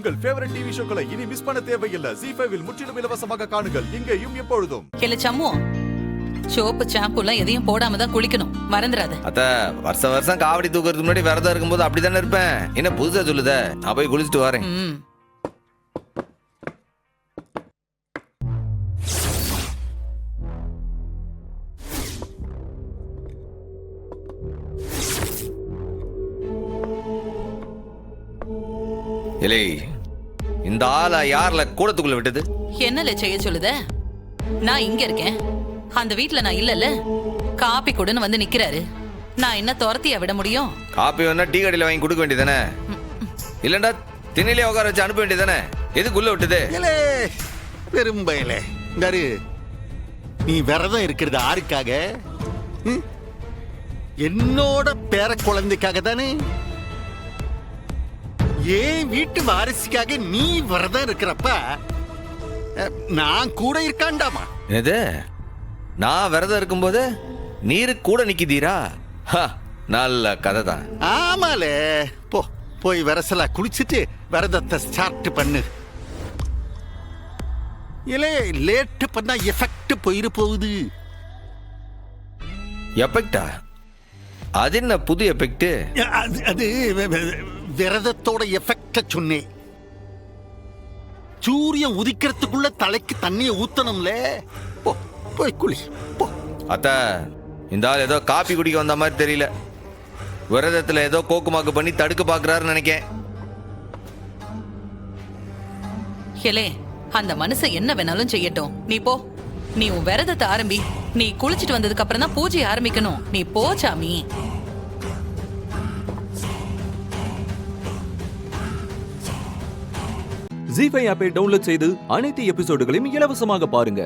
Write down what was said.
உங்கள் favourite TV ஷோக்களை இனி miss பண்ண தேவையில்லை. ZEE5 இல் முற்றிலும் இலவசமாக காணுங்கள். இங்கேயும் எப்பொழுதும். இல்ல சம்மு, சோப்பு ஷாம்புலாம் எதையும் போடாம தான் குளிக்கணும், மறந்துடாத. அத்த வருஷம் காவடி தூக்குறதுக்கு முன்னாடி விரதம் இருக்கும்போது அப்படித்தானே இருப்பேன். என்ன புதுசா சொல்லுத? நான் போய் குளிச்சுட்டு வரேன். இல்லை, இந்த ஆளை யார்ல கூடத்துக்குள்ள விட்டது? என்னல செய்ய சொல்லுத? நான் இங்க இருக்கேன், அந்த வீட்ல நான் இல்லல. காப்பி கொடுன்னு வந்து நிக்கிறாரு, நான் என்ன துரத்தியா விட முடியும்? காப்பி வேணா டீ கடையில வாங்கி கொடுக்க வேண்டியதானே? இல்லண்டா திண்ணிலே உட்கார வச்சு அனுப்ப வேண்டியதானே? எதுக்குள்ள விட்டது? பெரும்பயலே நரு, நீ விரதம் இருக்கிறது ஆருக்காக? என்னோட பேர குழந்தைக்காக தானே? ஏன் வீட்டு வாரிசுக்காக நீ விரதம் இருக்கிறப்ப நான் கூட இருக்காண்டாமா? என்னது? நான் விரதம் இருக்கும்போது நீரு கூட நிக்குதீரா? நல்ல கதை தான். ஆமாலே, போய் விரசலா குளிச்சுட்டு விரதத்தை ஸ்டார்ட் பண்ணு. இல்லே, லேட் பண்ணா எஃபெக்ட் போயிரு போகுது. எஃபெக்டா? அது என்ன புது எஃபெக்ட்? அது விரதத்தோட எஃபெக்ட சொன்னேன். சூரியன் உதிக்கிறதுக்குள்ள தலைக்கு தண்ணியை ஊத்தணும்ல. போய் குளி போ. அத்த, இந்த ஆள் ஏதோ காப்பி குடிக்க வந்த மாதிரி தெரியல. விரதத்துல ஏதோ கோக்குமாக்கு பண்ணி தடுக்க பாக்குறாருன்னு நினைக்கேன். ஹெலே, அந்த மனுஷன் என்ன வேணாலும் செய்யட்டும், நீ போ. நீ உன் விரதத்தை ஆரம்பி. நீ குளிச்சிட்டு வந்ததுக்கு அப்புறம் தான் பூஜை ஆரம்பிக்கணும். நீ போ சாமி. ZEE5 ஆப்பை டவுன்லோட் செய்து அனைத்து எபிசோடுகளையும் இலவசமாக பாருங்க.